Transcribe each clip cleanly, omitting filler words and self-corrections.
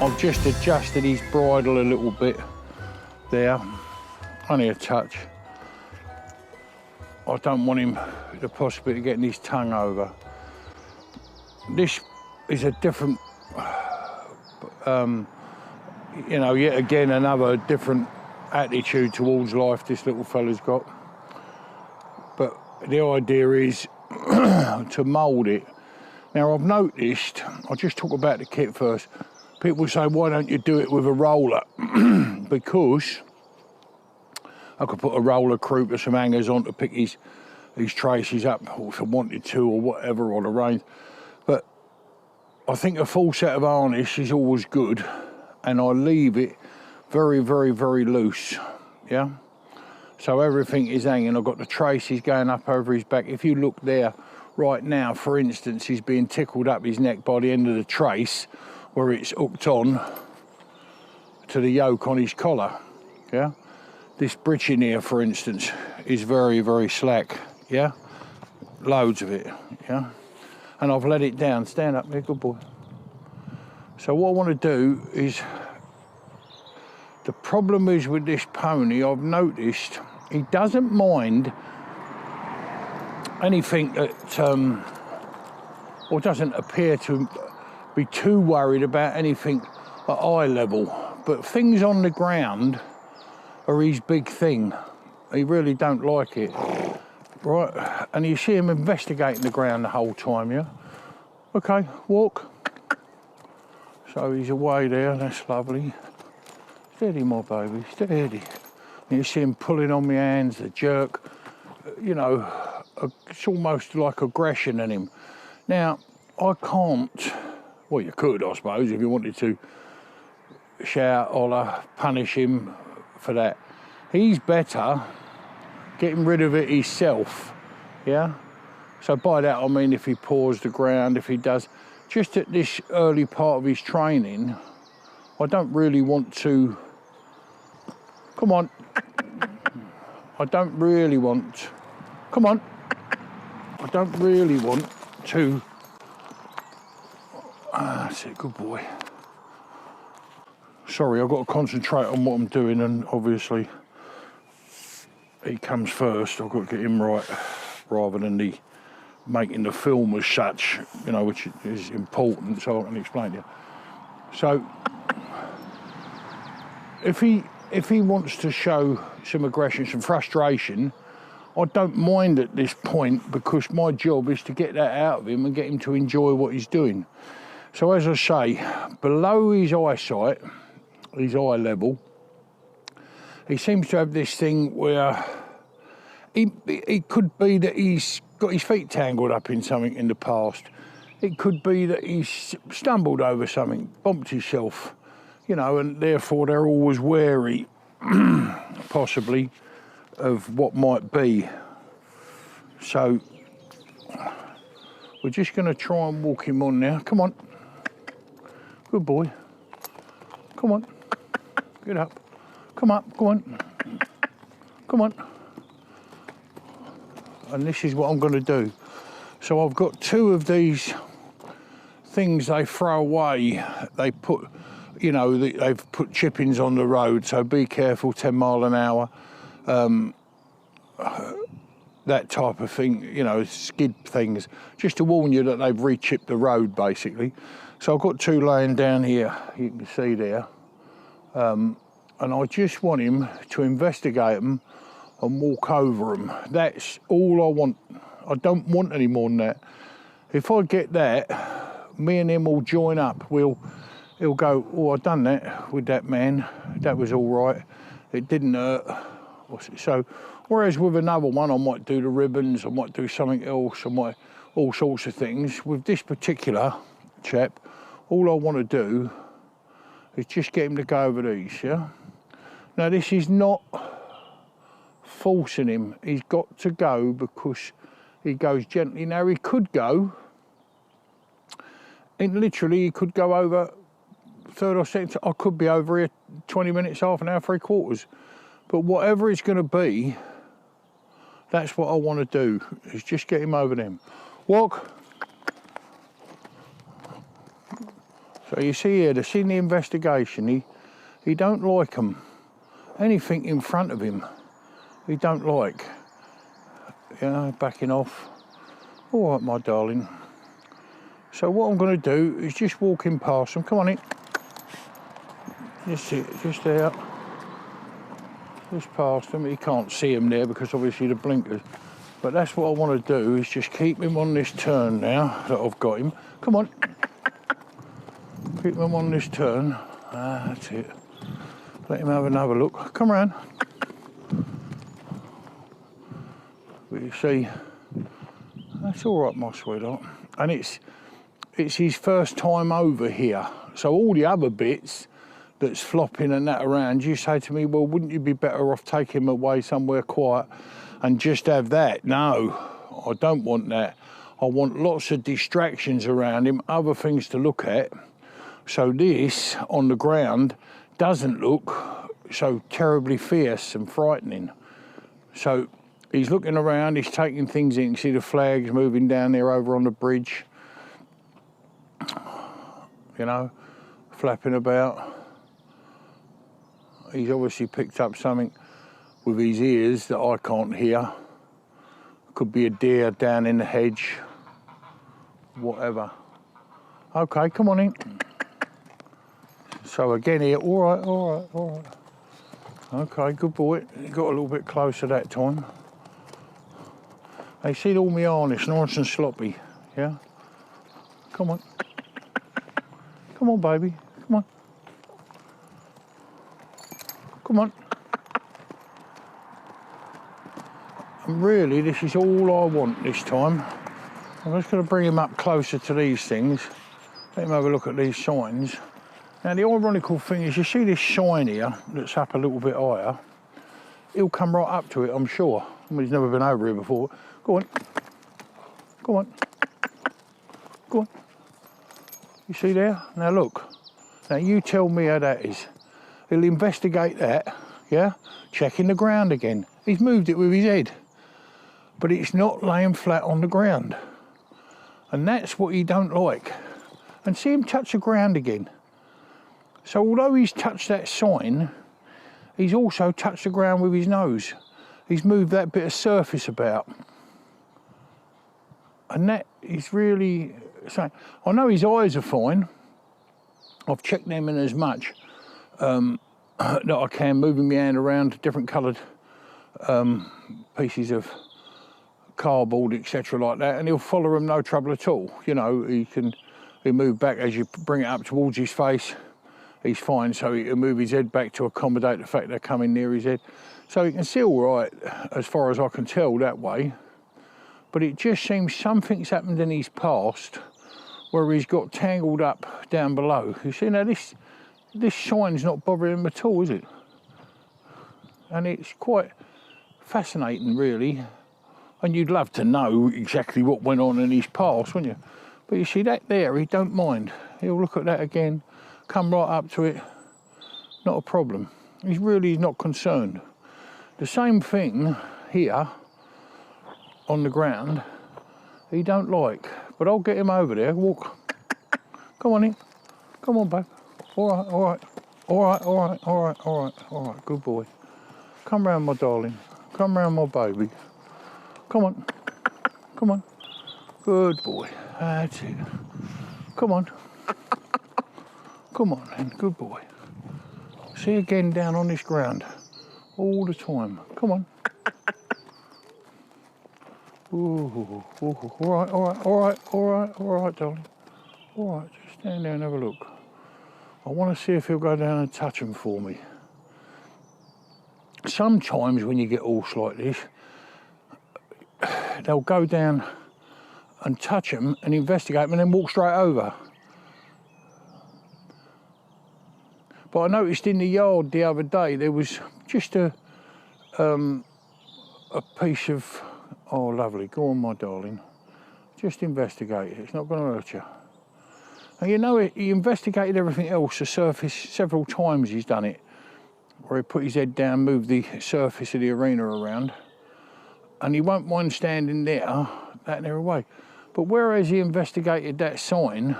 I've just adjusted his bridle a little bit there, only a touch. I don't want him the possibility of getting his tongue over. This is a different, you know, yet again another different attitude towards life this little fella's got. But the idea is to mould it. Now I've noticed, I'll just talk about the kit first. People say, why don't you do it with a roller? Because I could put a roller croup or some hangers on to pick his traces up, or if I wanted to, or whatever, or the reins. But I think a full set of harness is always good, and I leave it very, very, very loose, yeah? So everything is hanging. I've got the traces going up over his back. If you look there right now, for instance, he's being tickled up his neck by the end of the trace, where it's hooked on to the yoke on his collar, yeah? This britching here, for instance, is very, very slack, yeah? Loads of it, yeah? And I've let it down. Stand up there, good boy. So what I want to do is, the problem is with this pony, I've noticed he doesn't mind anything that, or doesn't appear to be too worried about anything at eye level, but things on the ground are his big thing. He really don't like it, right? And you see him investigating the ground the whole time, yeah? Okay, walk. So he's away there, that's lovely. Steady, my baby, steady. And you see him pulling on my hands, the jerk, you know, it's almost like aggression in him. Now, I can't, well, you could, I suppose, if you wanted to shout, holler, punish him for that. He's better getting rid of it himself, yeah? So by that I mean if he paws the ground, if he does, just at this early part of his training, I don't really want to, come on, I don't really want, come on, I don't really want to, that's it, good boy. Sorry, I've got to concentrate on what I'm doing, and obviously he comes first. I've got to get him right, rather than making the film as such, you know, which is important, so I can explain to you. So if he wants to show some aggression, some frustration, I don't mind at this point, because my job is to get that out of him and get him to enjoy what he's doing. So as I say, below his eyesight, his eye level, he seems to have this thing where it could be that he's got his feet tangled up in something in the past. It could be that he's stumbled over something, bumped himself, you know, and therefore they're always wary, possibly, of what might be. So we're just going to try and walk him on now. Come on. Good boy. Come on. Get up. Come up. Go on. Come on. And this is what I'm going to do. So I've got two of these things they throw away. They put, you know, they've put chippings on the road, so be careful, 10 mile an hour. That type of thing, you know, skid things, just to warn you that they've re-chipped the road, basically. So I've got two laying down here, you can see there. And I just want him to investigate them and walk over them. That's all I want. I don't want any more than that. If I get that, me and him will join up. He'll go, oh, I've done that with that man. That was all right. It didn't hurt. So, whereas with another one, I might do the ribbons, I might do something else, I might, all sorts of things. With this particular chap, all I want to do is just get him to go over these, yeah? Now, this is not forcing him. He's got to go because he goes gently. Now, he could go, and literally he could go over third or second. I could be over here 20 minutes, half an hour, 3/4. But whatever it's going to be, that's what I want to do, is just get him over them. Walk. So you see here, the in the investigation, he don't like them. Anything in front of him, he don't like. You know, backing off. All right, my darling. So what I'm going to do is just walk him past them. Come on in. Just sit, just there. Just past them. He can't see him there because obviously the blinkers. But that's what I want to do, is just keep him on this turn now that I've got him. Come on. Keep him on this turn. Ah, that's it. Let him have another look. Come round. But you see, that's all right, my sweetheart. And it's his first time over here. So all the other bits that's flopping and that around, you say to me, well, wouldn't you be better off taking him away somewhere quiet and just have that? No, I don't want that. I want lots of distractions around him, other things to look at. So this, on the ground, doesn't look so terribly fierce and frightening. So he's looking around, he's taking things in. You see the flags moving down there over on the bridge. You know, flapping about. He's obviously picked up something with his ears that I can't hear. Could be a deer down in the hedge. Whatever. Okay, come on in. So again here, all right. Okay, good boy. He got a little bit closer that time. They see all my harness, nice and sloppy, yeah? Come on. Come on, baby, come on. Come on. And really, this is all I want this time. I'm just going to bring him up closer to these things. Let him have a look at these signs. Now, the ironical thing is, you see this sign here that's up a little bit higher? He'll come right up to it, I'm sure. I mean, he's never been over here before. Go on. Go on. Go on. You see there? Now, look. Now, you tell me how that is. He'll investigate that, yeah? Checking the ground again. He's moved it with his head. But it's not laying flat on the ground. And that's what he don't like. And see him touch the ground again. So although he's touched that sign, he's also touched the ground with his nose. He's moved that bit of surface about. And that is really saying, I know his eyes are fine. I've checked them in as much that I can, moving my hand around different coloured pieces of cardboard, etc. like that, and he'll follow them no trouble at all. You know, he'll move back as you bring it up towards his face. He's fine, so he'll move his head back to accommodate the fact they're coming near his head. So he can see all right, as far as I can tell, that way. But it just seems something's happened in his past where he's got tangled up down below. You see, now this sign's not bothering him at all, is it? And it's quite fascinating, really. And you'd love to know exactly what went on in his past, wouldn't you? But you see that there, he don't mind. He'll look at that again, come right up to it, not a problem. He's really not concerned. The same thing here on the ground, he don't like. But I'll get him over there, walk. Come on in. Come on, babe. All right, good boy. Come round, my darling. Come round, my baby. Come on. Come on. Good boy. That's it. Come on. Come on, then. Good boy. See again down on this ground. All the time. Come on. Ooh. All right, darling. All right, just stand there and have a look. I want to see if he'll go down and touch them for me. Sometimes when you get horse like this, they'll go down and touch them and investigate them and then walk straight over. But I noticed in the yard the other day there was just a piece of, oh lovely, go on my darling, just investigate it, it's not going to hurt you. And you know, he investigated everything else, the surface, several times he's done it, where he put his head down, moved the surface of the arena around, and he won't mind standing there, that near away. But whereas he investigated that sign,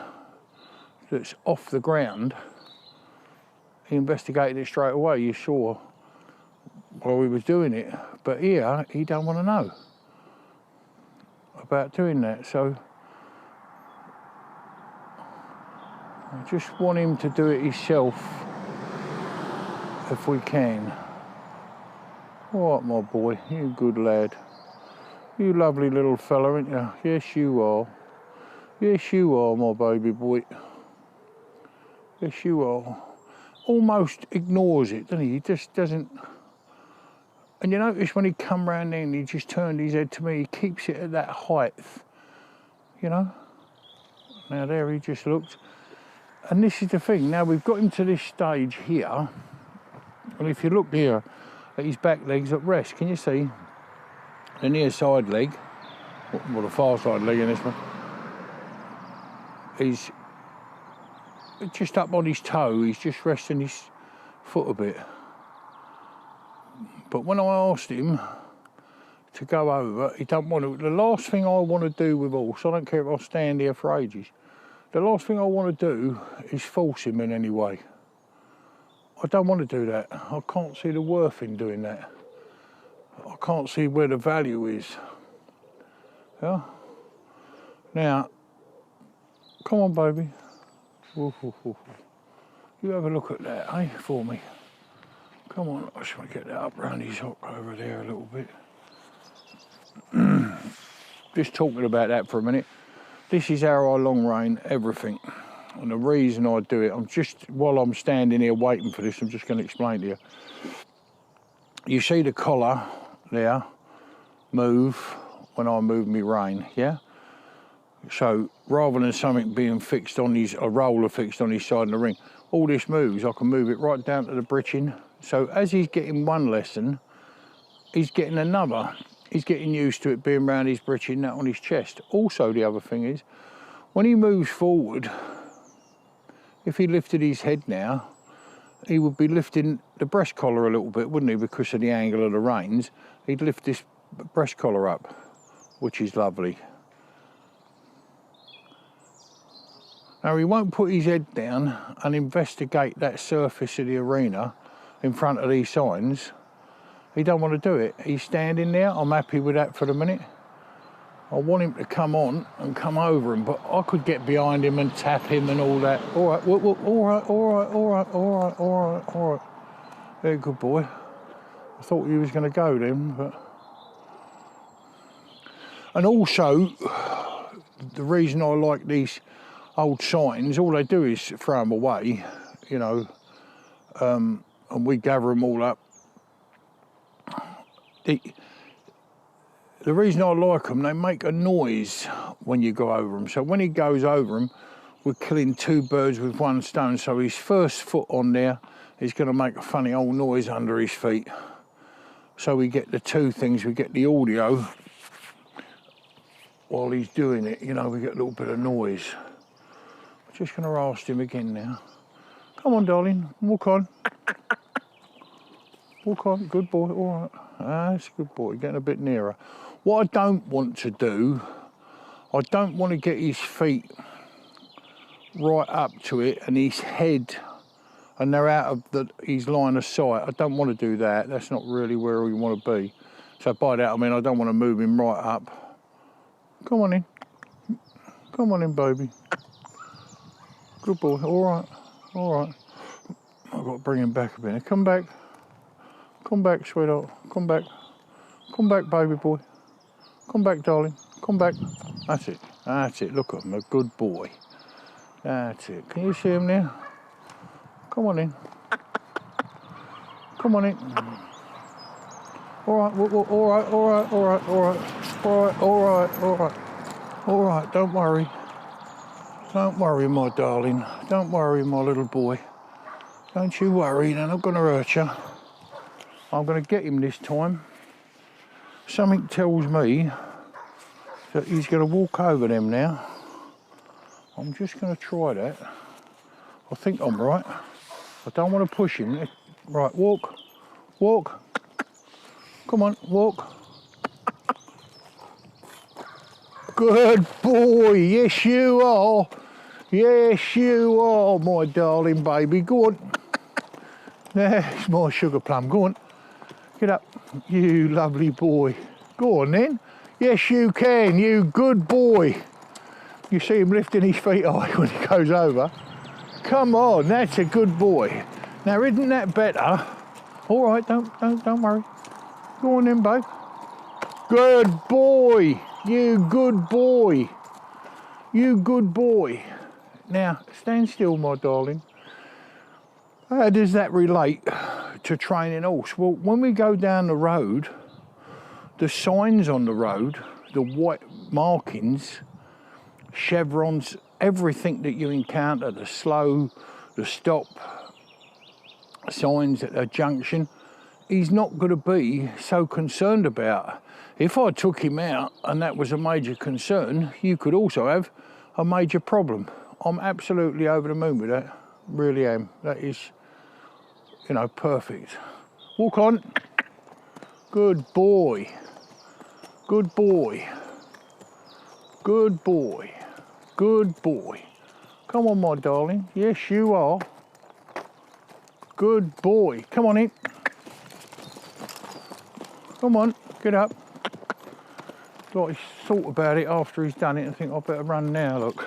that's off the ground, he investigated it straight away. You saw while he was doing it. But here, he don't want to know about doing that. So I just want him to do it himself if we can. All right, my boy, you good lad. You lovely little fella, aren't you? Yes, you are. Yes, you are, my baby boy. Yes, you are. Almost ignores it, doesn't he? He just doesn't. And you notice when he come round there and he just turned his head to me, he keeps it at that height, you know? Now there he just looked. And this is the thing, now we've got him to this stage here, and if you look here at his back legs at rest, can you see the near side leg, well the far side leg in this one, he's just up on his toe, he's just resting his foot a bit. But when I asked him to go over, he don't want to. The last thing I want to do with horse, I don't care if I stand here for ages, the last thing I want to do is force him in any way. I don't want to do that. I can't see the worth in doing that. I can't see where the value is. Yeah? Now, come on, baby. Woof, woof, woof. You have a look at that, eh, for me. Come on, I just want to get that up round his hook over there a little bit. Just talking about that for a minute. This is how I long rein everything. And the reason I do it, while I'm standing here waiting for this, I'm just going to explain to you. You see the collar there move when I move my rein, yeah? So rather than something being fixed on a roller fixed on his side of the ring, all this moves, I can move it right down to the breeching. So as he's getting one lesson, he's getting another. He's getting used to it being around his breeching, that on his chest. Also, the other thing is, when he moves forward, if he lifted his head now, he would be lifting the breast collar a little bit, wouldn't he? Because of the angle of the reins, he'd lift this breast collar up, which is lovely. Now, he won't put his head down and investigate that surface of the arena in front of these signs. He don't want to do it. He's standing there. I'm happy with that for the minute. I want him to come on and come over him, but I could get behind him and tap him and all that. All right, all right, all right, all right, all right, all right, all right. Very good boy. I thought he was going to go then, but... And also, the reason I like these old signs, all they do is throw them away, you know, and we gather them all up. The reason I like them, they make a noise when you go over them. So when he goes over them, we're killing two birds with one stone. So his first foot on there is going to make a funny old noise under his feet. So we get the two things, we get the audio while he's doing it, you know, we get a little bit of noise. I'm just going to ask him again now. Come on, darling, walk on. Walk on, good boy, all right. That's a good boy, getting a bit nearer. What I don't want to do, I don't want to get his feet right up to it and his head, and they're out of his line of sight. I don't want to do that. That's not really where we want to be. So by that, I mean, I don't want to move him right up. Come on in. Come on in, baby. Good boy, all right, all right. I've got to bring him back a bit. Come back. Come back, sweetheart. Come back. Come back, baby boy. Come back, darling. Come back. That's it. That's it. Look at him, a good boy. That's it. Can you see him now? Come on in. Come on in. All right, all right, all right, all right, all right, all right, all right, all right, all right. Don't worry. Don't worry, my darling. Don't worry, my little boy. Don't you worry. They're not going to hurt you. I'm going to get him this time. Something tells me that he's going to walk over them now. I'm just going to try that. I think I'm right. I don't want to push him. Right, walk. Walk. Come on, walk. Good boy. Yes, you are. Yes, you are, my darling baby. Go on. There's my sugar plum. Go on. Get up. You lovely boy. Go on then. Yes, you can. You good boy. You see him lifting his feet high when he goes over. Come on, that's a good boy. Now, isn't that better? All right, don't worry. Go on then, babe. Good boy. You good boy. You good boy. Now, stand still, my darling. How does that relate to training horse? Well, when we go down the road, the signs on the road, the white markings, chevrons, everything that you encounter, the slow, the stop, signs at a junction, he's not going to be so concerned about. If I took him out and that was a major concern, you could also have a major problem. I'm absolutely over the moon with that, really am. That is, you know, perfect. Walk on. Good boy. Good boy. Good boy. Good boy. Come on, my darling. Yes, you are. Good boy. Come on in. Come on, get up. Like he's thought about it after he's done it and think I better run now, look.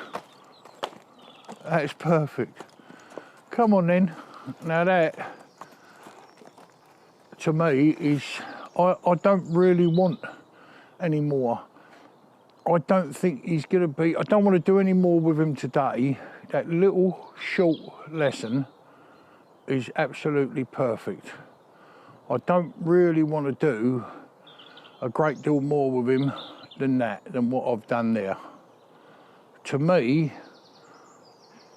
That's perfect. Come on then. Now that, to me, is, I don't really want any more. I don't think he's going to be, I don't want to do any more with him today. That little short lesson is absolutely perfect. I don't really want to do a great deal more with him than what I've done there. To me,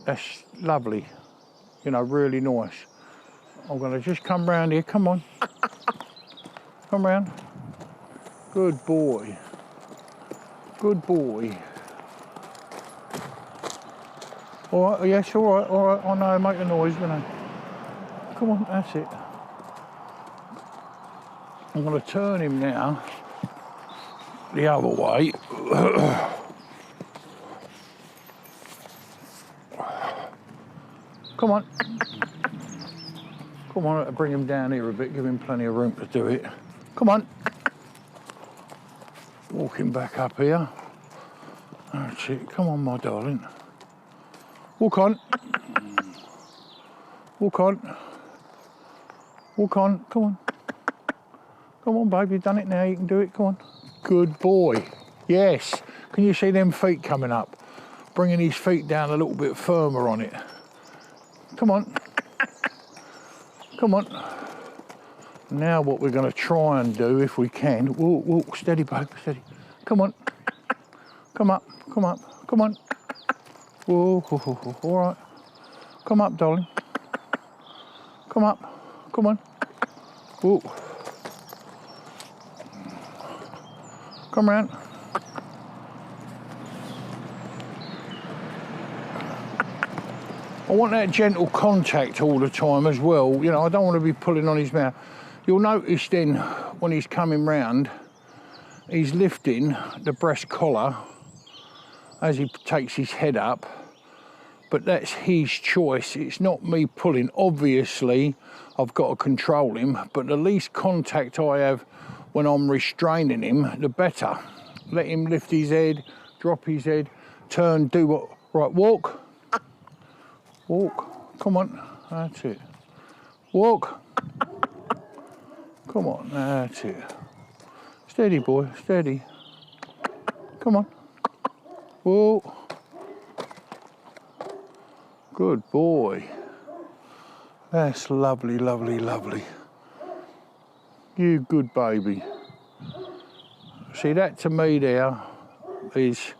that's lovely, you know, really nice. I'm going to just come round here, come on. Come round. Good boy. Good boy. All right, yes, all right, I know, make a noise, you know. Come on, that's it. I'm going to turn him now the other way. Come on. Come on, I'll bring him down here a bit, give him plenty of room to do it. Come on. Walk him back up here. That's it. Come on, my darling. Walk on. Walk on. Walk on. Come on. Come on, babe. You've done it now. You can do it. Come on. Good boy. Yes. Can you see them feet coming up? Bringing his feet down a little bit firmer on it. Come on. Come on. Now what we're going to try and do, if we can, walk, steady, babe, steady. Come on. Come up, come up, come on. Whoa, all right. Come up, darling. Come up, come on. Whoa. Come round. I want that gentle contact all the time as well. You know, I don't want to be pulling on his mouth. You'll notice then, when he's coming round, he's lifting the breast collar as he takes his head up, but that's his choice. It's not me pulling. Obviously, I've got to control him, but the least contact I have when I'm restraining him, the better. Let him lift his head, drop his head, turn, do what, right, walk. Walk, come on, that's it. Walk. Come on, that's it. Steady, boy, steady. Come on. Whoa. Good boy. That's lovely, lovely, lovely. You good baby. See, that to me there is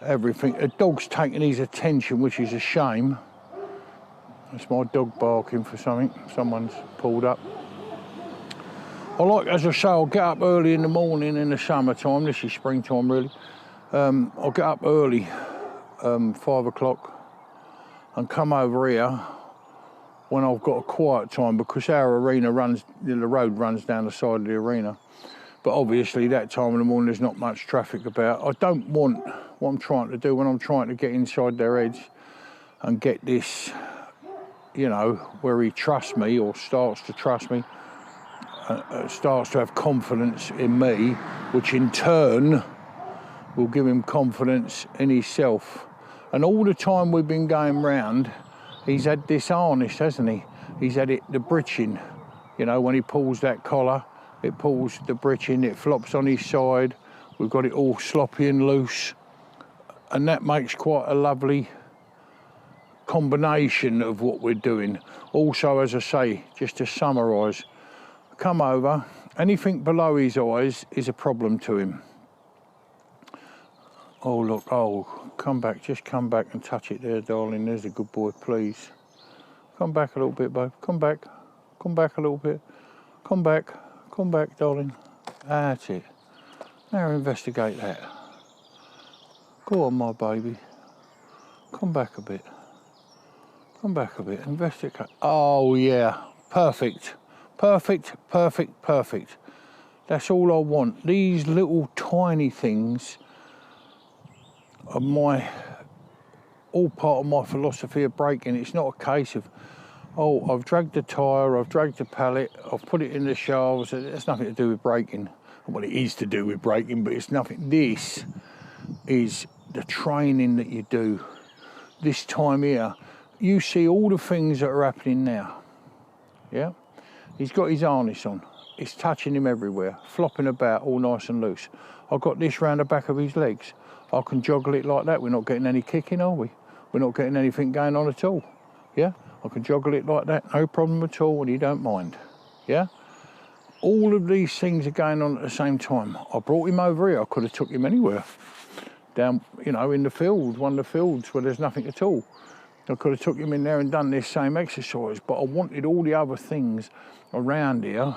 everything. The dog's taking his attention, which is a shame. That's my dog barking for something. Someone's pulled up. I like, as I say, I'll get up early in the morning in the summertime. This is springtime, really. I'll get up early, 5 o'clock, and come over here when I've got a quiet time, because our arena runs, the road runs down the side of the arena. But obviously that time in the morning there's not much traffic about. I don't want, what I'm trying to do when I'm trying to get inside their heads, and get this, you know, where he trusts me or starts to trust me, starts to have confidence in me, which in turn will give him confidence in himself. And all the time we've been going round, he's had this harness, hasn't he? He's had it, the breeching. You know, when he pulls that collar, it pulls the breeching, it flops on his side. We've got it all sloppy and loose. And that makes quite a lovely combination of what we're doing. Also, as I say, just to summarise, come over, anything below his eyes is a problem to him. Oh, look, oh, come back, just come back and touch it there, darling. There's a good boy, please. Come back a little bit, babe. Come back a little bit. Come back, darling. That's it. Now investigate that. Go on, my baby. Come back a bit. Come back a bit. Investigate. Oh, yeah. Perfect. Perfect, perfect, perfect. That's all I want. These little tiny things are all part of my philosophy of braking. It's not a case of, oh, I've dragged the tyre, I've dragged the pallet, I've put it in the shafts. It's nothing to do with braking. Well, it is to do with braking, but it's nothing. This is the training that you do. This time here, you see all the things that are happening now. Yeah? He's got his harness on. It's touching him everywhere, flopping about all nice and loose. I've got this round the back of his legs. I can joggle it like that. We're not getting any kicking, are we? We're not getting anything going on at all. Yeah? I can joggle it like that, no problem at all, and he don't mind. Yeah? All of these things are going on at the same time. I brought him over here. I could have took him anywhere. Down, you know, in the field, one of the fields where there's nothing at all. I could have took him in there and done this same exercise, but I wanted all the other things around here,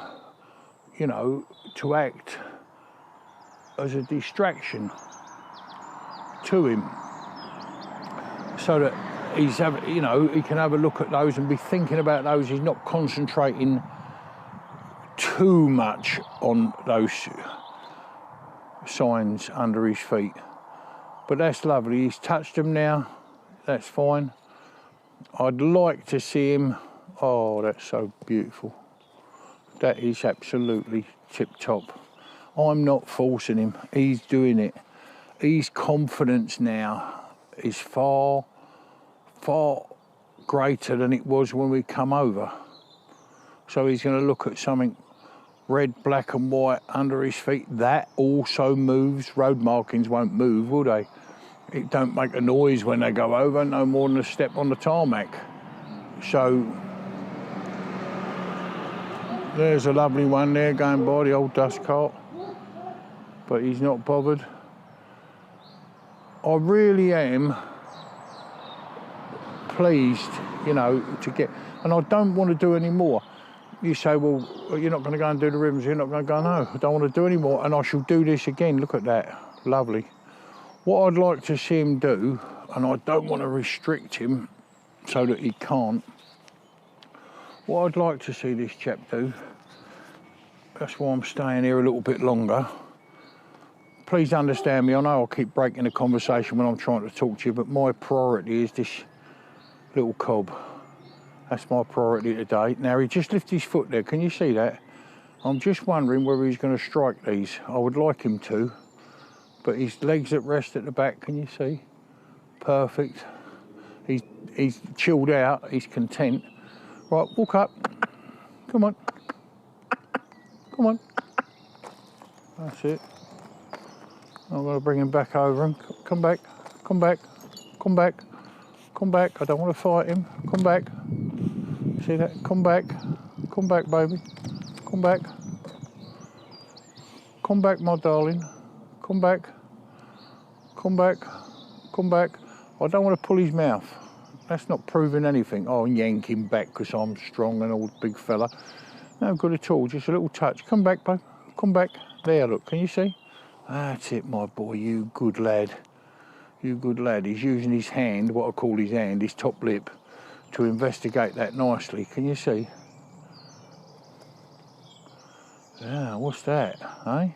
you know, to act as a distraction to him, so that he's you know, he can have a look at those and be thinking about those. He's not concentrating too much on those signs under his feet. But that's lovely. He's touched them now. That's fine. I'd like to see him. Oh, that's so beautiful. That is absolutely tip-top. I'm not forcing him. He's doing it. His confidence now is far, far greater than it was when we come over. So he's going to look at something red, black and white under his feet. That also moves. Road markings won't move, will they? It don't make a noise when they go over, no more than a step on the tarmac. So there's a lovely one there going by, the old dust cart. But he's not bothered. I really am pleased, you know, to get, and I don't want to do any more. You say, well, you're not going to go and do the ribbons, you're not going to go, no, I don't want to do any more, and I shall do this again. Look at that, lovely. What I'd like to see him do, and I don't want to restrict him so that he can't, what I'd like to see this chap do, that's why I'm staying here a little bit longer. Please understand me, I know I keep breaking the conversation when I'm trying to talk to you, but my priority is this little cob. That's my priority today. Now, he just lifted his foot there, can you see that? I'm just wondering whether he's going to strike these. I would like him to, but his legs at rest at the back, can you see? Perfect. He's chilled out, he's content. Right, walk up. Come on. Come on. That's it. I'm going to bring him back over him. Come back, come back, come back, come back. I don't want to fight him. Come back. See that? Come back. Come back, baby. Come back. Come back, my darling. Come back. Come back. Come back. I don't want to pull his mouth. That's not proving anything. Oh, yank him back because I'm strong and old big fella. No good at all. Just a little touch. Come back, babe. Come back. There, look. Can you see? That's it, my boy. You good lad. You good lad. He's using his hand, what I call his hand, his top lip, to investigate that nicely. Can you see? Yeah, what's that, eh?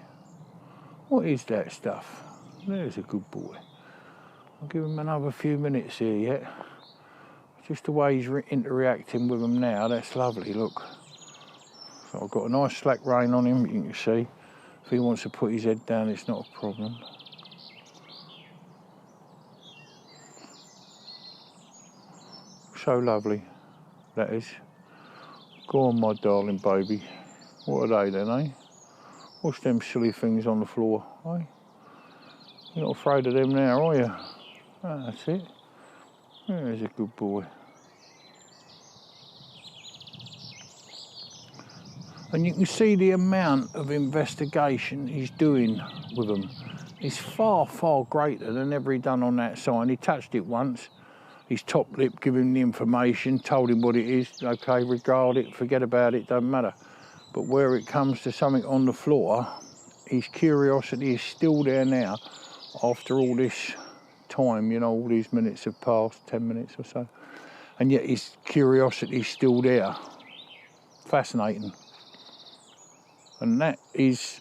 What is that stuff? There's a good boy. I'll give him another few minutes here yet. Just the way he's interacting with them now, that's lovely, look. So I've got a nice slack rein on him, you can see. If he wants to put his head down, it's not a problem. So lovely, that is. Go on, my darling baby. What are they then, eh? What's them silly things on the floor, eh? You're not afraid of them now, are you? Ah, that's it. There's a good boy. And you can see the amount of investigation he's doing with them. It's far, far greater than ever he done on that sign. He touched it once. His top lip, give him the information, told him what it is. Okay, regard it, forget about it, don't matter. But where it comes to something on the floor, his curiosity is still there now, after all this time, you know, all these minutes have passed, 10 minutes or so. And yet his curiosity is still there. Fascinating. And that is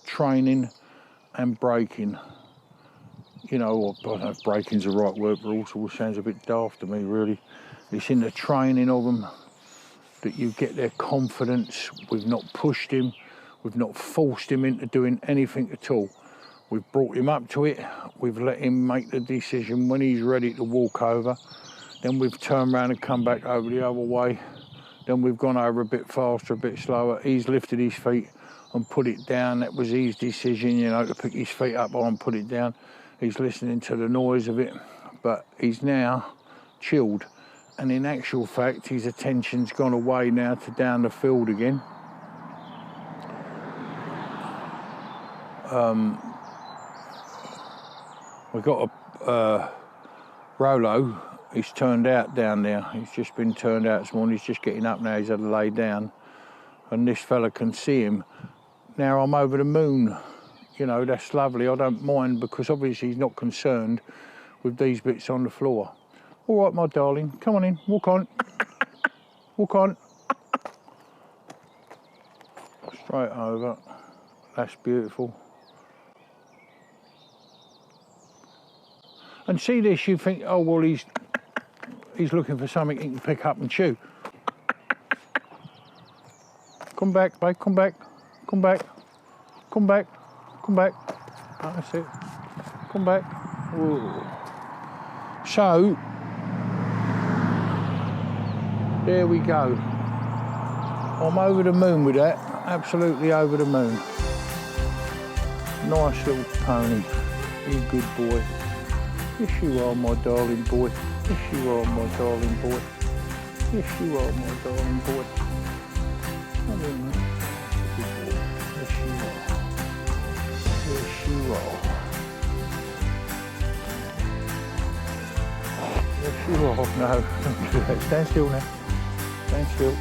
training and breaking. You know, I don't know if breaking's the right word, but also sounds a bit daft to me, really. It's in the training of them that you get their confidence. We've not pushed him. We've not forced him into doing anything at all. We've brought him up to it. We've let him make the decision when he's ready to walk over. Then we've turned around and come back over the other way. Then we've gone over a bit faster, a bit slower. He's lifted his feet and put it down. That was his decision, you know, to pick his feet up and put it down. He's listening to the noise of it, but he's now chilled. And in actual fact, his attention's gone away now to down the field again. We've got a Rolo. He's turned out down there. He's just been turned out this morning. He's just getting up now. He's had to lay down. And this fella can see him. Now I'm over the moon. You know, that's lovely. I don't mind because obviously he's not concerned with these bits on the floor. All right, my darling. Come on in. Walk on. Walk on. Straight over. That's beautiful. And see this, you think, oh, well, he's looking for something he can pick up and chew. Come back, babe, come back. Come back. Come back. Come back. Oh, that's it. Come back. Ooh. So, there we go. I'm over the moon with that. Absolutely over the moon. Nice little pony. You good boy. Yes, you are, my darling boy. Yes, you are, my darling boy. Yes, you are, my darling boy. Come on, man. Good boy. Yes, you are. Yes, you are. Yes, you are. No, don't do that. Stand still now. Stand still.